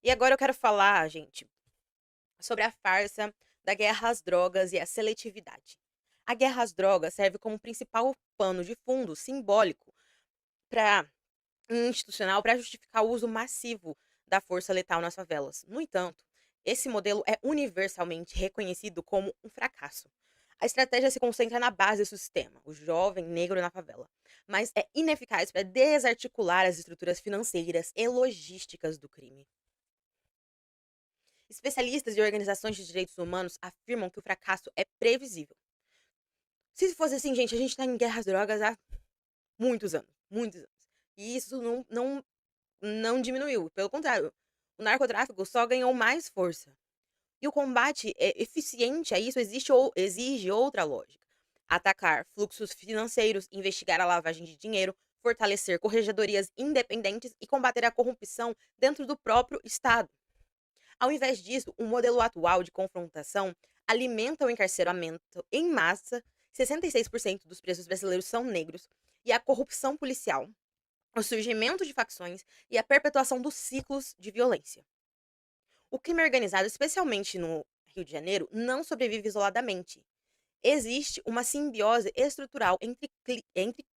E agora eu quero falar, gente, sobre a farsa da guerra às drogas e a seletividade. A guerra às drogas serve como principal pano de fundo simbólico para institucional para justificar o uso massivo da força letal nas favelas. No entanto, esse modelo é universalmente reconhecido como um fracasso. A estratégia se concentra na base do sistema, o jovem negro na favela, mas é ineficaz para desarticular as estruturas financeiras e logísticas do crime. Especialistas e organizações de direitos humanos afirmam que o fracasso é previsível. Se fosse assim, gente, a gente está em guerra às drogas há muitos anos, muitos anos. E isso não diminuiu, pelo contrário, o narcotráfico só ganhou mais força. E o combate eficiente a isso exige outra lógica. Atacar fluxos financeiros, investigar a lavagem de dinheiro, fortalecer corregedorias independentes e combater a corrupção dentro do próprio Estado. Ao invés disso, o modelo atual de confrontação alimenta o encarceramento em massa, 66% dos presos brasileiros são negros, e a corrupção policial, o surgimento de facções e a perpetuação dos ciclos de violência. O crime organizado, especialmente no Rio de Janeiro, não sobrevive isoladamente. Existe uma simbiose estrutural entre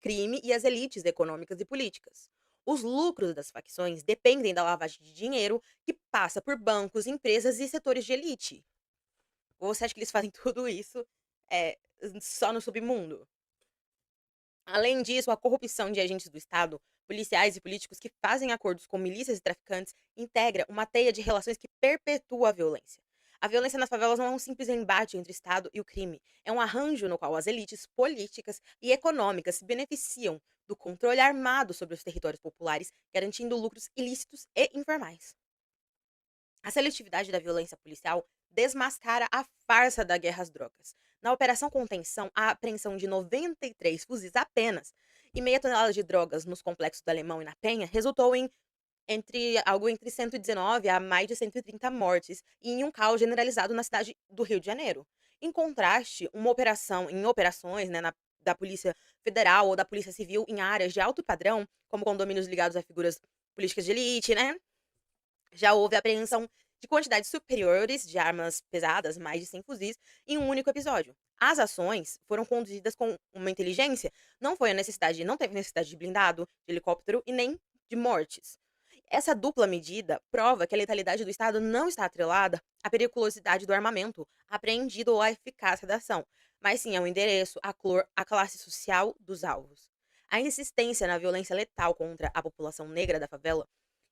crime e as elites econômicas e políticas. Os lucros das facções dependem da lavagem de dinheiro que passa por bancos, empresas e setores de elite. Ou você acha que eles fazem tudo isso é, só no submundo? Além disso, a corrupção de agentes do Estado, policiais e políticos que fazem acordos com milícias e traficantes integra uma teia de relações que perpetua a violência. A violência nas favelas não é um simples embate entre o Estado e o crime. É um arranjo no qual as elites políticas e econômicas se beneficiam do controle armado sobre os territórios populares, garantindo lucros ilícitos e informais. A seletividade da violência policial desmascara a farsa da guerra às drogas. Na Operação Contenção, a apreensão de 93 fuzis apenas e meia tonelada de drogas nos complexos do Alemão e na Penha resultou em algo entre 119 a mais de 130 mortes e em um caos generalizado na cidade do Rio de Janeiro. Em contraste, operações da Polícia Federal ou da Polícia Civil em áreas de alto padrão, como condomínios ligados a figuras políticas de elite, né? Já houve apreensão de quantidades superiores de armas pesadas, mais de 100 fuzis, em um único episódio. As ações foram conduzidas com uma inteligência, não teve necessidade de blindado, de helicóptero e nem de mortes. Essa dupla medida prova que a letalidade do Estado não está atrelada à periculosidade do armamento apreendido ou à eficácia da ação, mas sim ao endereço, à cor, à classe social dos alvos. A insistência na violência letal contra a população negra da favela,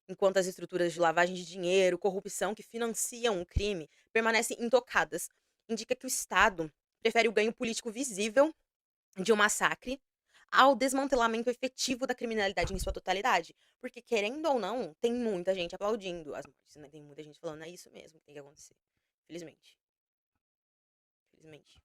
enquanto as estruturas de lavagem de dinheiro, corrupção que financiam o crime permanecem intocadas, indica que o Estado prefere o ganho político visível de um massacre ao desmantelamento efetivo da criminalidade em sua totalidade. Porque, querendo ou não, tem muita gente aplaudindo as mortes, né? Tem muita gente falando, é isso mesmo que tem que acontecer. Felizmente. Felizmente.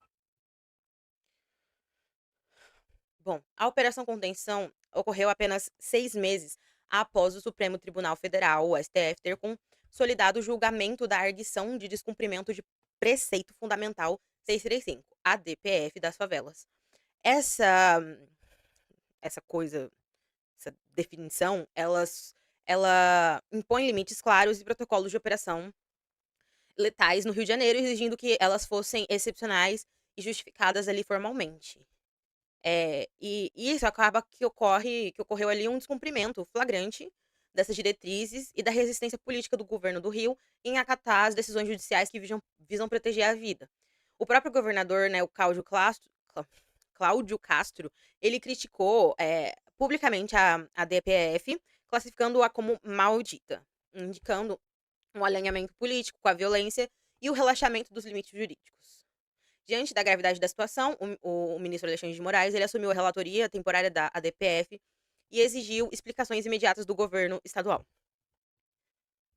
Bom, a Operação Contenção ocorreu apenas 6 meses após o Supremo Tribunal Federal, o STF, ter consolidado o julgamento da arguição de descumprimento de preceito fundamental 635, a DPF das favelas. Essa, essa coisa, essa definição, ela impõe limites claros e protocolos de operação letais no Rio de Janeiro, exigindo que elas fossem excepcionais e justificadas ali formalmente. E isso acaba que ocorreu ali um descumprimento flagrante dessas diretrizes e da resistência política do governo do Rio em acatar as decisões judiciais que visam proteger a vida. O próprio governador, né, o Cláudio Castro, ele criticou publicamente a DPF, classificando-a como maldita, indicando um alinhamento político com a violência e o relaxamento dos limites jurídicos. Diante da gravidade da situação, o ministro Alexandre de Moraes ele assumiu a relatoria temporária da ADPF e exigiu explicações imediatas do governo estadual.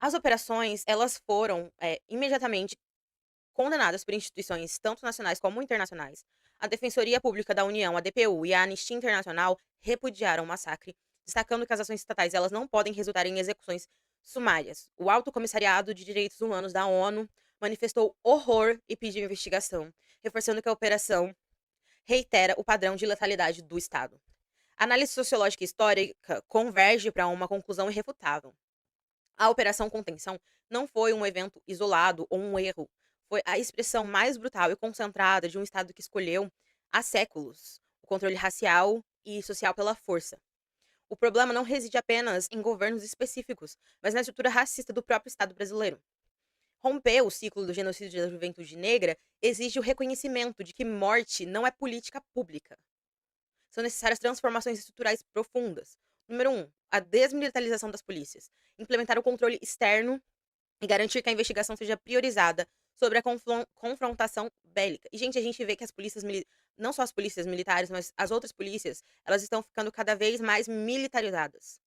As operações elas foram imediatamente condenadas por instituições tanto nacionais como internacionais. A Defensoria Pública da União, a DPU, e a Anistia Internacional repudiaram o massacre, destacando que as ações estatais elas não podem resultar em execuções sumárias. O Alto Comissariado de Direitos Humanos da ONU manifestou horror e pediu investigação, reforçando que a operação reitera o padrão de letalidade do Estado. A análise sociológica e histórica converge para uma conclusão irrefutável. A Operação Contenção não foi um evento isolado ou um erro. Foi a expressão mais brutal e concentrada de um Estado que escolheu, há séculos, o controle racial e social pela força. O problema não reside apenas em governos específicos, mas na estrutura racista do próprio Estado brasileiro. Romper o ciclo do genocídio da juventude negra exige o reconhecimento de que morte não é política pública. São necessárias transformações estruturais profundas. Número um, a desmilitarização das polícias. Implementar o controle externo e garantir que a investigação seja priorizada sobre a confrontação bélica. E, gente, a gente vê que as polícias, não só as polícias militares, mas as outras polícias, elas estão ficando cada vez mais militarizadas.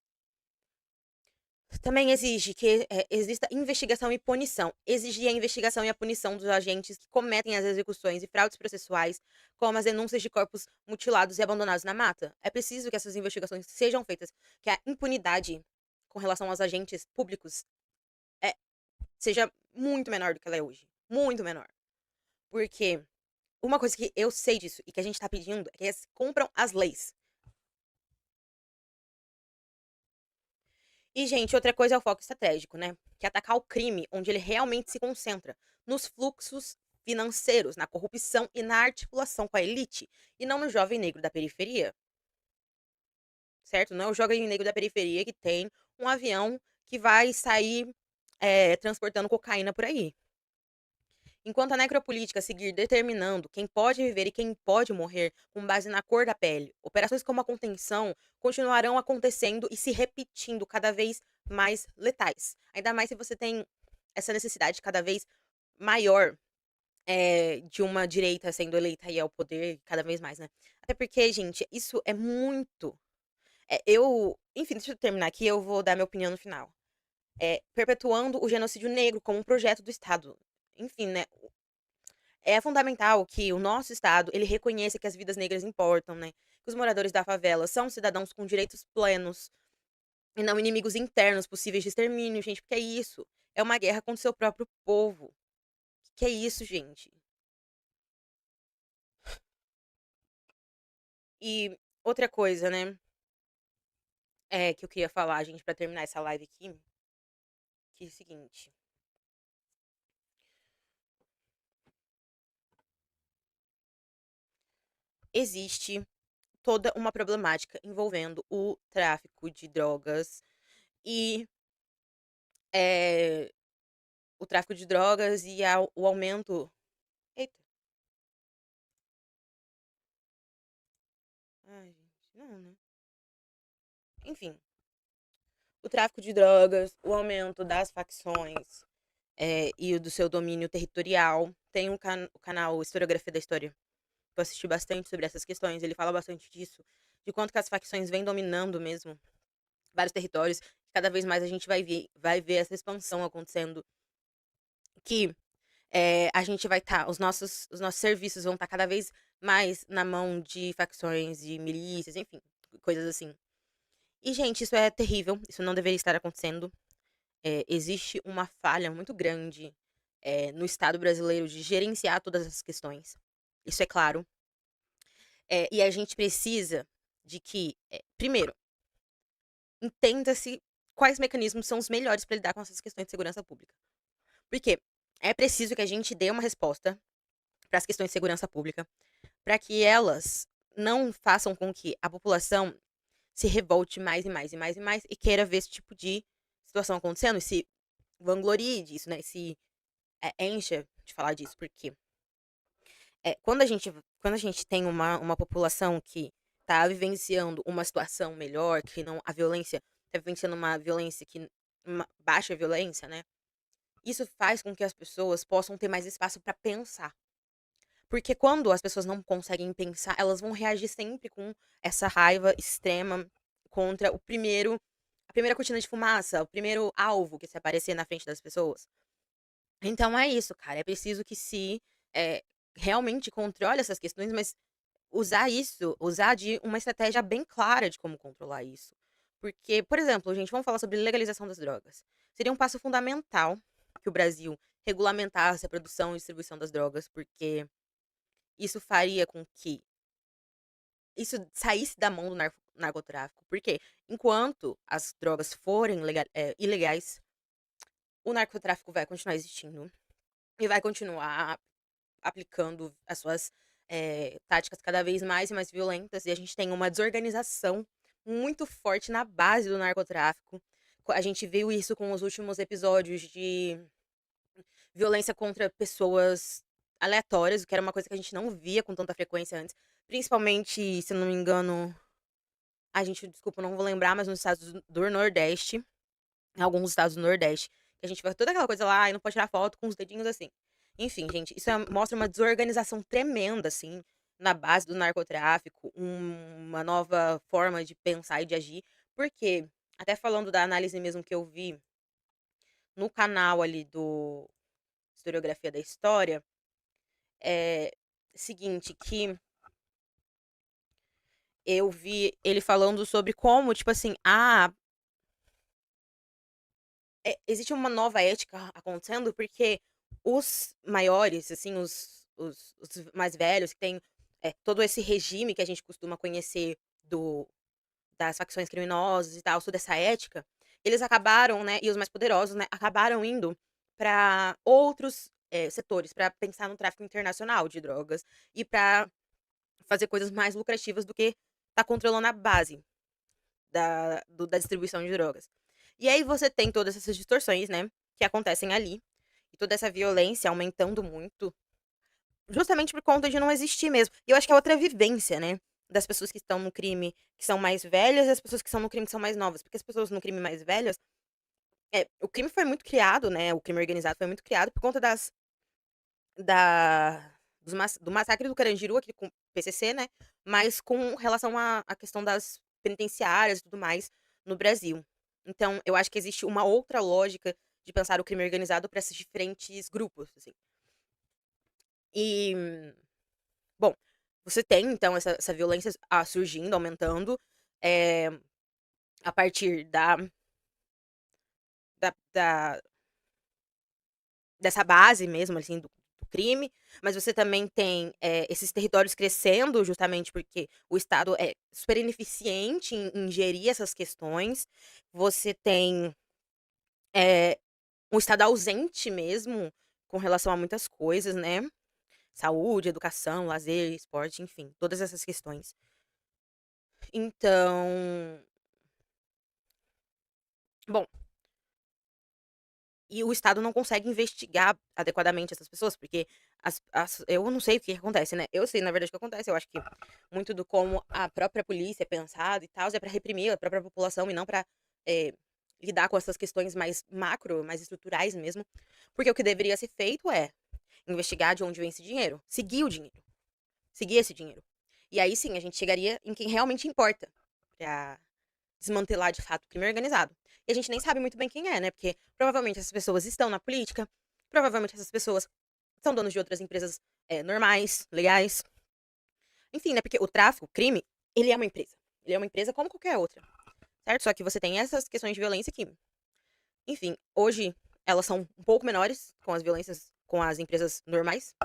Também exige que exista investigação e punição. Exigir a investigação e a punição dos agentes que cometem as execuções e fraudes processuais, como as denúncias de corpos mutilados e abandonados na mata. É preciso que essas investigações sejam feitas, que a impunidade com relação aos agentes públicos é, seja muito menor do que ela é hoje. Muito menor. Porque uma coisa que eu sei disso e que a gente tá pedindo é que eles cumpram as leis. E, gente, outra coisa é o foco estratégico, né? Que é atacar o crime onde ele realmente se concentra, nos fluxos financeiros, na corrupção e na articulação com a elite, e não no jovem negro da periferia, certo? Não é o jovem negro da periferia que tem um avião que vai sair transportando cocaína por aí. Enquanto a necropolítica seguir determinando quem pode viver e quem pode morrer com base na cor da pele, operações como a contenção continuarão acontecendo e se repetindo cada vez mais letais. Ainda mais se você tem essa necessidade cada vez maior de uma direita sendo eleita aí ao poder cada vez mais, né? Até porque, gente, isso é muito. Enfim, deixa eu terminar aqui, eu vou dar minha opinião no final. Perpetuando o genocídio negro como um projeto do Estado. Enfim, né? É fundamental que o nosso estado, ele reconheça que as vidas negras importam, né? Que os moradores da favela são cidadãos com direitos plenos e não inimigos internos possíveis de extermínio, gente, porque é isso. É uma guerra contra o seu próprio povo. Que é isso, gente? E outra coisa, né? Que eu queria falar, gente, pra terminar essa live aqui, que é o seguinte. Existe toda uma problemática envolvendo o tráfico de drogas e eh, o tráfico de drogas e o aumento. Eita. Ai, gente, não, né? Enfim, o tráfico de drogas, o aumento das facções e o do seu domínio territorial. Tem o canal Historiografia da História, que eu assisti bastante sobre essas questões. Ele fala bastante disso, de quanto que as facções vêm dominando mesmo vários territórios. Cada vez mais a gente vai ver essa expansão acontecendo. Que a gente vai estar, os nossos serviços vão estar cada vez mais na mão de facções, de milícias, enfim, coisas assim. E, gente, isso é terrível, isso não deveria estar acontecendo. Existe uma falha muito grande no Estado brasileiro de gerenciar todas essas questões. Isso é claro. E a gente precisa de que, primeiro, entenda-se quais mecanismos são os melhores para lidar com essas questões de segurança pública. Porque é preciso que a gente dê uma resposta para as questões de segurança pública, para que elas não façam com que a população se revolte mais e mais e mais e mais e queira ver esse tipo de situação acontecendo e se vanglorie disso, né? Se encha de falar disso, porque quando a gente tem uma população que tá vivenciando uma situação melhor, que não a violência tá vivenciando uma violência uma baixa violência, né? Isso faz com que as pessoas possam ter mais espaço para pensar. Porque quando as pessoas não conseguem pensar, elas vão reagir sempre com essa raiva extrema contra a primeira cortina de fumaça, o primeiro alvo que se aparecer na frente das pessoas. Então é isso, cara. É preciso que se eh, realmente controle essas questões, mas usar de uma estratégia bem clara de como controlar isso. Porque, por exemplo, gente, vamos falar sobre legalização das drogas. Seria um passo fundamental que o Brasil regulamentasse a produção e distribuição das drogas, porque isso faria com que isso saísse da mão do narcotráfico. Porque enquanto as drogas forem ilegais, o narcotráfico vai continuar existindo e vai continuar aplicando as suas táticas cada vez mais e mais violentas, e a gente tem uma desorganização muito forte na base do narcotráfico. A gente viu isso com os últimos episódios de violência contra pessoas aleatórias, o que era uma coisa que a gente não via com tanta frequência antes. Principalmente, se eu não me engano, a gente, desculpa, não vou lembrar, mas nos estados do Nordeste, em alguns estados do Nordeste, que a gente vê toda aquela coisa lá e não pode tirar foto com os dedinhos assim. Enfim, gente, mostra uma desorganização tremenda, assim, na base do narcotráfico, uma nova forma de pensar e de agir, porque, até falando da análise mesmo que eu vi no canal ali do Historiografia da História, é seguinte, que eu vi ele falando sobre como, tipo assim, existe uma nova ética acontecendo, porque os maiores, assim, os mais velhos, que tem todo esse regime que a gente costuma conhecer das facções criminosas e tal, toda essa ética, eles acabaram, né, e os mais poderosos, né, acabaram indo para outros setores, para pensar no tráfico internacional de drogas e para fazer coisas mais lucrativas do que tá controlando a base da distribuição de drogas. E aí você tem todas essas distorções, né, que acontecem ali, e toda essa violência aumentando muito, justamente por conta de não existir mesmo. E eu acho que é outra vivência, né, das pessoas que estão no crime que são mais velhas e as pessoas que estão no crime que são mais novas. Porque as pessoas no crime mais velhas, o crime foi muito criado, né, o crime organizado foi muito criado por conta da do massacre do Carandiru aqui com o PCC, né, mas com relação à questão das penitenciárias e tudo mais no Brasil. Então, eu acho que existe uma outra lógica de pensar o crime organizado para esses diferentes grupos, assim. E, bom, você tem então essa violência surgindo, aumentando, eh, a partir da dessa base mesmo, assim, do crime, mas você também tem, esses territórios crescendo justamente porque o Estado é super ineficiente em gerir essas questões. Você tem, eh, um Estado ausente mesmo com relação a muitas coisas, né, saúde, educação, lazer, esporte, enfim, todas essas questões. Então, bom, e o Estado não consegue investigar adequadamente essas pessoas, porque eu não sei o que acontece, né. Eu sei, na verdade, o que acontece. Eu acho que muito do como a própria polícia é pensada e tal é pra reprimir a própria população e não pra, eh, lidar com essas questões mais macro, mais estruturais mesmo. Porque o que deveria ser feito é investigar de onde vem esse dinheiro, seguir o dinheiro, seguir esse dinheiro. E aí sim, a gente chegaria em quem realmente importa, pra desmantelar de fato o crime organizado. E a gente nem sabe muito bem quem é, né? Porque provavelmente essas pessoas estão na política, provavelmente essas pessoas são donos de outras empresas normais, legais. Enfim, né? Porque o tráfico, o crime, ele é uma empresa. Ele é uma empresa como qualquer outra, certo? Só que você tem essas questões de violência que, enfim, hoje elas são um pouco menores com as violências com as empresas normais.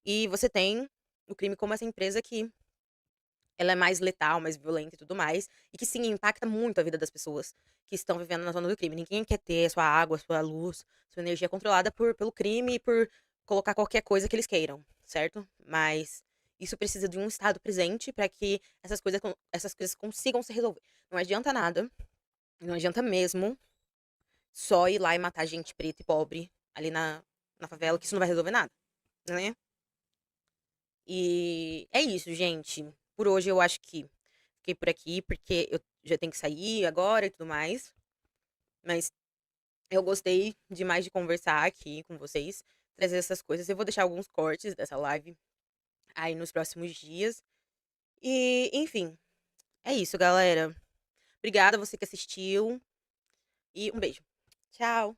E você tem o crime como essa empresa que ela é mais letal, mais violenta e tudo mais, e que sim, impacta muito a vida das pessoas que estão vivendo na zona do crime. Ninguém quer ter sua água, sua luz, sua energia controlada pelo crime e por colocar qualquer coisa que eles queiram, certo? Mas isso precisa de um Estado presente para que essas coisas consigam se resolver. Não adianta nada, não adianta mesmo só ir lá e matar gente preta e pobre ali na favela, que isso não vai resolver nada, né? E é isso, gente. Por hoje eu acho que fiquei por aqui, porque eu já tenho que sair agora e tudo mais. Mas eu gostei demais de conversar aqui com vocês, trazer essas coisas. Eu vou deixar alguns cortes dessa live aí nos próximos dias. E, enfim, é isso, galera. Obrigada a você que assistiu. E um beijo. Tchau.